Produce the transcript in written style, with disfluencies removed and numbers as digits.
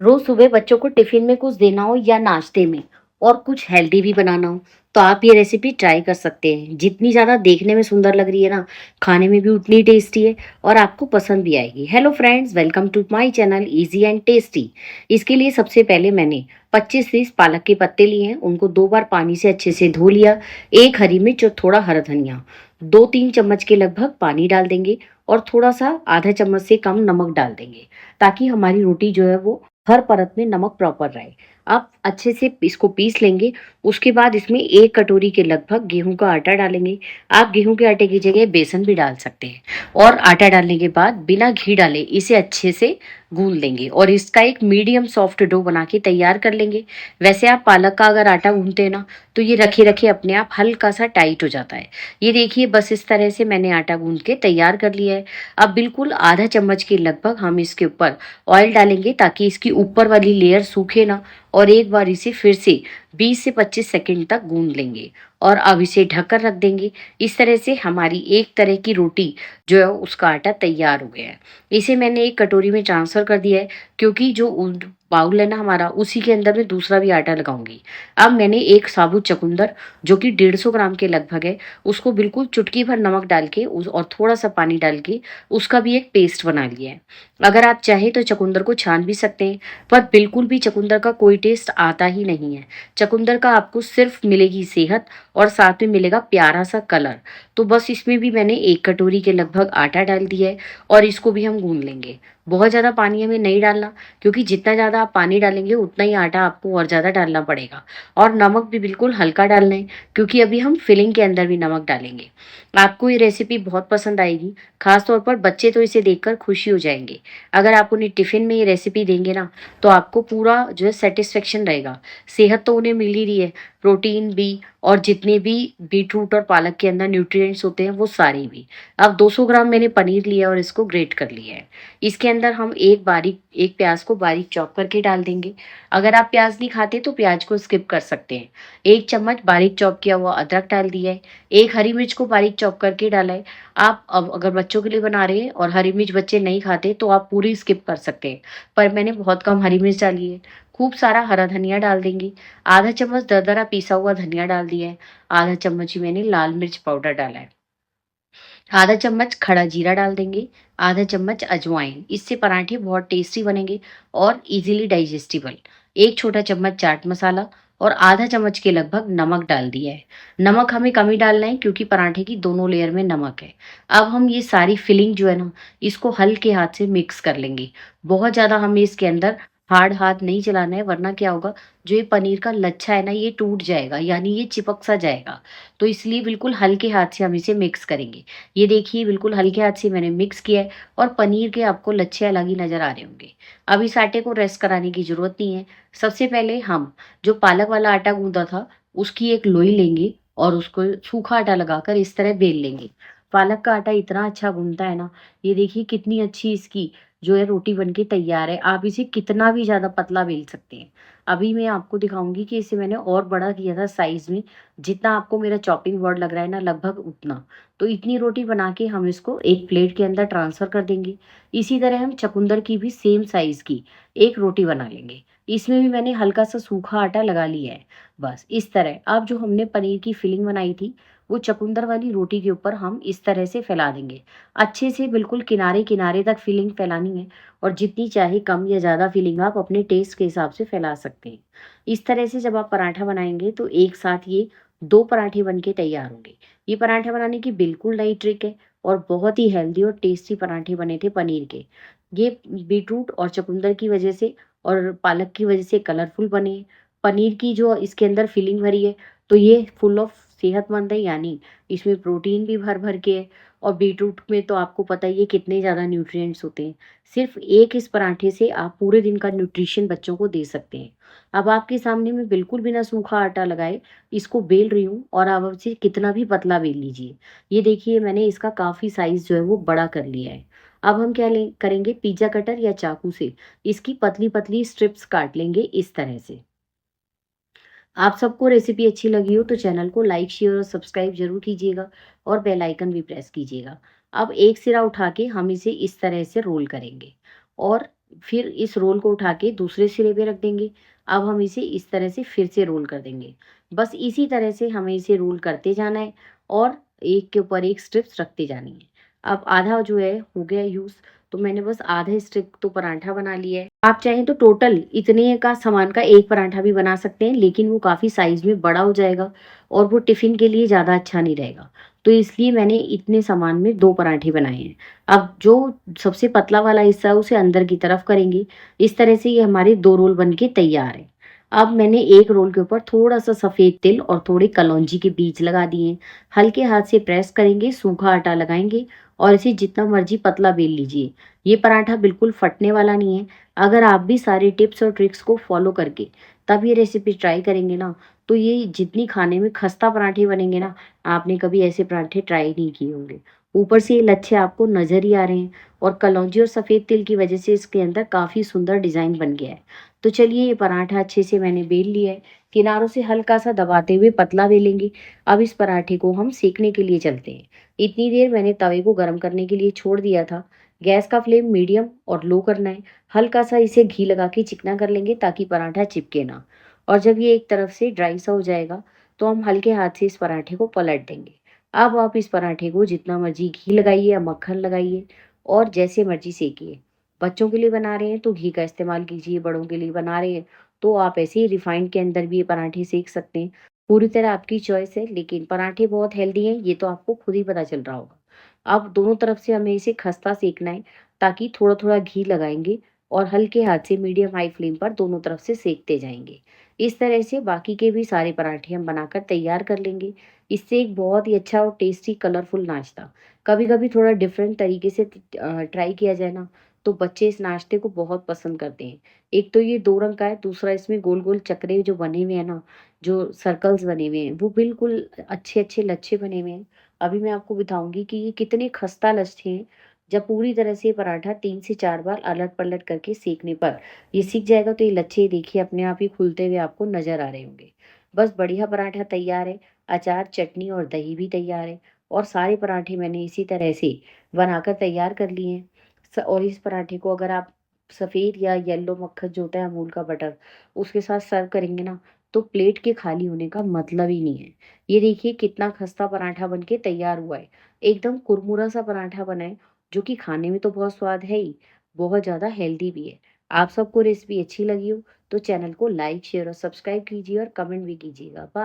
रोज सुबह बच्चों को टिफिन में कुछ देना हो या नाश्ते में और कुछ हेल्दी भी बनाना हो तो आप ये रेसिपी ट्राई कर सकते हैं। जितनी ज़्यादा देखने में सुंदर लग रही है ना, खाने में भी उतनी टेस्टी है और आपको पसंद भी आएगी। Hello friends, welcome to my channel easy and tasty. इसके लिए सबसे पहले मैंने 25-30 पालक के पत्ते लिए हैं, उनको 2 बार पानी से अच्छे से धो लिया। एक हरी मिर्च और थोड़ा हरा धनिया, 2-3 चम्मच के लगभग पानी डाल देंगे और थोड़ा सा आधा चम्मच से कम नमक डाल देंगे ताकि हमारी रोटी जो है वो हर परत में नमक प्रॉपर रहे। आप अच्छे से इसको पीस लेंगे। उसके बाद इसमें 1 कटोरी के लगभग गेहूं का आटा डालेंगे। आप गेहूं के आटे की जगह बेसन भी डाल सकते हैं। और आटा डालने के बाद बिना घी डाले इसे अच्छे से गूंद लेंगे और इसका एक मीडियम सॉफ्ट डो बना के तैयार कर लेंगे। वैसे आप पालक का अगर आटा गूंदते हैं ना, तो ये रखे रखे अपने आप हल्का सा टाइट हो जाता है। ये देखिए, बस इस तरह से मैंने आटा गूंद के तैयार कर लिया है। अब बिल्कुल आधा चम्मच के लगभग हम इसके ऊपर ऑयल डालेंगे ताकि इसकी ऊपर वाली लेयर सूखे ना, और एक बार इसे फिर से 20 से 25 सेकंड तक गूंद लेंगे और अब इसे ढककर रख देंगे। इस तरह से हमारी एक तरह की रोटी जो है उसका आटा तैयार हो गया है। इसे मैंने एक कटोरी में ट्रांसफर कर दिया है, क्योंकि जो बाउल है ना हमारा, उसी के अंदर मैं दूसरा भी आटा लगाऊंगी। अब मैंने एक साबुत चुकंदर, जो कि 150 ग्राम के लगभग है, उसको बिल्कुल चुटकी भर नमक डाल के और थोड़ा सा पानी डाल के उसका भी एक पेस्ट बना लिया है। अगर आप चाहे तो चुकंदर को छान भी सकते हैं, पर बिल्कुल भी चुकंदर का कोई टेस्ट आता ही नहीं है। चुकंदर का आपको सिर्फ मिलेगी सेहत और साथ में मिलेगा प्यारा सा कलर। तो बस इसमें भी मैंने 1 कटोरी के लगभग आटा डाल दिया है और इसको भी हम गूंद लेंगे। बहुत ज़्यादा पानी हमें नहीं डालना, क्योंकि जितना ज़्यादा आप पानी डालेंगे उतना ही आटा आपको और ज़्यादा डालना पड़ेगा। और नमक भी बिल्कुल हल्का डालना है, क्योंकि अभी हम फिलिंग के अंदर भी नमक डालेंगे। आपको ये रेसिपी बहुत पसंद आएगी। खास तौर पर बच्चे तो इसे देखकर खुशी हो जाएंगे। अगर आप उन्हें टिफिन में ये रेसिपी देंगे ना, तो आपको पूरा जो है सेटिस्फेक्शन रहेगा। सेहत तो उन्हें मिल ही रही है, प्रोटीन भी और जितने भी बीटरूट और पालक के अंदर न्यूट्रिएंट्स होते हैं वो सारे भी। अब 200 ग्राम मैंने पनीर लिया और इसको ग्रेट कर लिया है। इसके अंदर हम एक प्याज को बारीक चॉप करके डाल देंगे। अगर आप प्याज नहीं खाते तो प्याज को स्किप कर सकते हैं। 1 चम्मच बारीक चॉप किया हुआ अदरक डाल दिया है। एक हरी मिर्च को बारीक चॉप करके डाला है। आप अब अगर बच्चों के लिए बना रहे हैं और हरी मिर्च बच्चे नहीं खाते तो आप पूरी स्किप कर सकते हैं, पर मैंने बहुत कम हरी मिर्च डाली है। खूब सारा हरा धनिया डाल देंगे। आधा चम्मच दरदरा पीसा हुआ धनिया डाल दिया है। आधा चम्मच ही मैंने लाल मिर्च पाउडर डाला है। आधा चम्मच खड़ा जीरा डाल देंगे। आधा चम्मच अजवाइन, इससे पराठे बहुत टेस्टी बनेंगे और इजीली डाइजेस्टिबल। एक छोटा चम्मच चाट मसाला और आधा चम्मच के लगभग नमक डाल दिया है। नमक हमें कम ही डालना है, क्योंकि पराठे की दोनों लेयर में नमक है। अब हम ये सारी फिलिंग जो है ना, इसको हल्के हाथ से मिक्स कर लेंगे। बहुत ज़्यादा हमें इसके अंदर हार्ड हाथ नहीं चलाना है, वरना क्या होगा, जो ये पनीर का लच्छा है ना, ये टूट जाएगा, यानी ये चिपक सा जाएगा। तो इसलिए बिल्कुल हल्के हाथ से हम इसे मिक्स करेंगे। ये देखिए, बिल्कुल हल्के हाथ से मैंने मिक्स किया है और पनीर के आपको लच्छे अलग ही नज़र आ रहे होंगे। अब इस आटे को रेस्ट कराने की ज़रूरत नहीं है। सबसे पहले हम जो पालक वाला आटा गूँधा था, उसकी एक लोई लेंगे और उसको सूखा आटा लगाकर इस तरह बेल लेंगे। पालक का आटा इतना अच्छा गूँधता है ना, ये देखिए कितनी अच्छी इसकी जो है रोटी बन के तैयार है। आप इसे कितना भी ज़्यादा पतला बेल सकते हैं। अभी मैं आपको दिखाऊँगी कि इसे मैंने और बड़ा किया था साइज़ में, जितना आपको मेरा चॉपिंग बोर्ड लग रहा है ना, लगभग उतना। तो इतनी रोटी बना के हम इसको एक प्लेट के अंदर ट्रांसफ़र कर देंगे। इसी तरह हम चुकंदर की भी सेम साइज़ की एक रोटी बना लेंगे। इसमें भी मैंने हल्का सा सूखा आटा लगा लिया है। बस इस तरह अब जो हमने पनीर की फिलिंग बनाई थी, वो चुकंदर वाली रोटी के ऊपर हम इस तरह से फैला देंगे। अच्छे से बिल्कुल किनारे-किनारे तक फिलिंग फैलानी है, और जितनी चाहे कम या ज़्यादा फिलिंग आप अपने टेस्ट के हिसाब से फैला सकते हैं। इस तरह से जब आप पराठा बनाएँगे तो एक साथ ये 2 पराठे बन के तैयार होंगे। ये पराठा बनाने की बिल्कुल नई ट्रिक है और बहुत ही हेल्दी और टेस्टी पराठे बने थे पनीर के। ये बीटरूट और चुकंदर की वजह से और पालक की वजह से कलरफुल बने। पनीर की जो इसके अंदर फिलिंग भरी है, तो ये फुल ऑफ सेहतमंद है, यानी इसमें प्रोटीन भी भर-भर के है। और बीटरूट में तो आपको पता ही है कितने ज़्यादा न्यूट्रिएंट्स होते हैं। सिर्फ़ एक इस पराठे से आप पूरे दिन का न्यूट्रिशन बच्चों को दे सकते हैं। अब आपके सामने मैं बिल्कुल बिना सूखा आटा लगाए इसको बेल रही हूँ, और आप इसे कितना भी पतला बेल लीजिए। ये देखिए, मैंने इसका काफ़ी साइज़ जो है वो बड़ा कर लिया है। अब हम क्या करेंगे, पिज़्ज़ा कटर या चाकू से इसकी पतली-पतली स्ट्रिप्स काट लेंगे इस तरह से। आप सबको रेसिपी अच्छी लगी हो तो चैनल को लाइक, शेयर और सब्सक्राइब ज़रूर कीजिएगा और बेल आइकन भी प्रेस कीजिएगा। अब एक सिरा उठा के हम इसे इस तरह से रोल करेंगे और फिर इस रोल को उठा के दूसरे सिरे पे रख देंगे। अब हम इसे इस तरह से फिर से रोल कर देंगे। बस इसी तरह से हमें इसे रोल करते जाना है और एक के ऊपर एक स्ट्रिप्स रखते जानी है। अब आधा जो है हो गया यूज़, तो मैंने बस आधे स्ट्रिप तो पराठा बना लिया है। आप चाहें तो टोटल इतने का सामान का एक पराठा भी बना सकते हैं, लेकिन वो काफ़ी साइज़ में बड़ा हो जाएगा और वो टिफ़िन के लिए ज़्यादा अच्छा नहीं रहेगा। तो इसलिए मैंने इतने सामान में 2 पराठे बनाए हैं। अब जो सबसे पतला वाला हिस्सा है उसे अंदर की तरफ करेंगे। इस तरह से ये हमारे 2 रोल बन के तैयार हैं। अब मैंने एक रोल के ऊपर थोड़ा-सा सफ़ेद तिल और थोड़े कलौंजी के बीज लगा दिए हैं। हल्के हाथ से प्रेस करेंगे, सूखा आटा लगाएँगे और इसे जितना मर्ज़ी पतला बेल लीजिए। ये पराठा बिल्कुल फटने वाला नहीं है। अगर आप भी सारे टिप्स और ट्रिक्स को फ़ॉलो करके तब ये रेसिपी ट्राई करेंगे ना, तो ये जितनी खाने में खस्ता पराठे बनेंगे ना, आपने कभी ऐसे पराठे ट्राई नहीं किए होंगे। ऊपर से ये लच्छे आपको नज़र ही आ रहे हैं और कलौंजी और सफ़ेद तिल की वजह से इसके अंदर काफ़ी सुंदर डिज़ाइन बन गया है। तो चलिए ये पराठा अच्छे से मैंने बेल लिया है, किनारों से हल्का-सा दबाते हुए पतला बेलेंगे। अब इस पराठे को हम सेकने के लिए चलते हैं। इतनी देर मैंने तवे को गरम करने के लिए छोड़ दिया था। गैस का फ्लेम मीडियम और लो करना है। हल्का-सा इसे घी लगा के चिकना कर लेंगे ताकि पराठा चिपके ना। और जब ये एक तरफ से ड्राई सा हो जाएगा, तो हम हल्के हाथ से इस पराठे को पलट देंगे। अब आप इस पराठे को जितना मर्जी घी लगाइए या मक्खन लगाइए और जैसे मर्जी सेकिए। बच्चों के लिए बना रहे हैं तो घी का इस्तेमाल कीजिए, बड़ों के लिए बना रहे हैं तो आप ऐसे ही रिफाइंड के अंदर भी ये पराठे सेक सकते हैं। पूरी तरह आपकी चॉइस है, लेकिन पराठे बहुत हेल्दी हैं, ये तो आपको खुद ही पता चल रहा होगा। अब दोनों तरफ से हमें इसे खस्ता सेकना है, ताकि थोड़ा-थोड़ा घी लगाएँगे और हल्के हाथ से मीडियम हाई फ्लेम पर दोनों तरफ से सेकते जाएँगे। इस तरह से बाकी के भी सारे पराठे हम बनाकर तैयार कर लेंगे। इससे एक बहुत ही अच्छा और टेस्टी कलरफुल नाश्ता, कभी-कभी थोड़ा डिफरेंट तरीके से ट्राई किया जाए ना, तो बच्चे इस नाश्ते को बहुत पसंद करते हैं। एक तो ये 2 रंग का है, दूसरा इसमें गोल-गोल चक्रे जो बने हुए हैं ना, जो सर्कल्स बने हुए हैं, वो बिल्कुल अच्छे-अच्छे लच्छे बने हुए हैं। अभी मैं आपको बताऊँगी कि ये कितने खस्ता लच्छे हैं। जब पूरी तरह से ये पराठा 3 से 4 बार अलट-पलट करके सेकने पर ये सिक जाएगा, तो ये लच्छे देखिए अपने आप ही खुलते हुए आपको नज़र आ रहे होंगे। बस बढ़िया पराठा तैयार है। अचार, चटनी और दही भी तैयार है और सारे पराठे मैंने इसी तरह से बनाकर तैयार कर लिए हैं। और इस पराठे को अगर आप सफ़ेद या येलो मक्खन जो होता है अमूल का बटर, उसके साथ सर्व करेंगे ना, तो प्लेट के खाली होने का मतलब ही नहीं है। ये देखिए कितना खस्ता पराठा बन के तैयार हुआ है। एकदम कुरमुरा सा पराठा बना है, जो कि खाने में तो बहुत स्वाद है ही, बहुत ज़्यादा हेल्दी भी है। आप सबको रेसिपी अच्छी लगी हो, तो चैनल को लाइक, शेयर और सब्सक्राइब कीजिए और कमेंट भी कीजिएगा। बाय।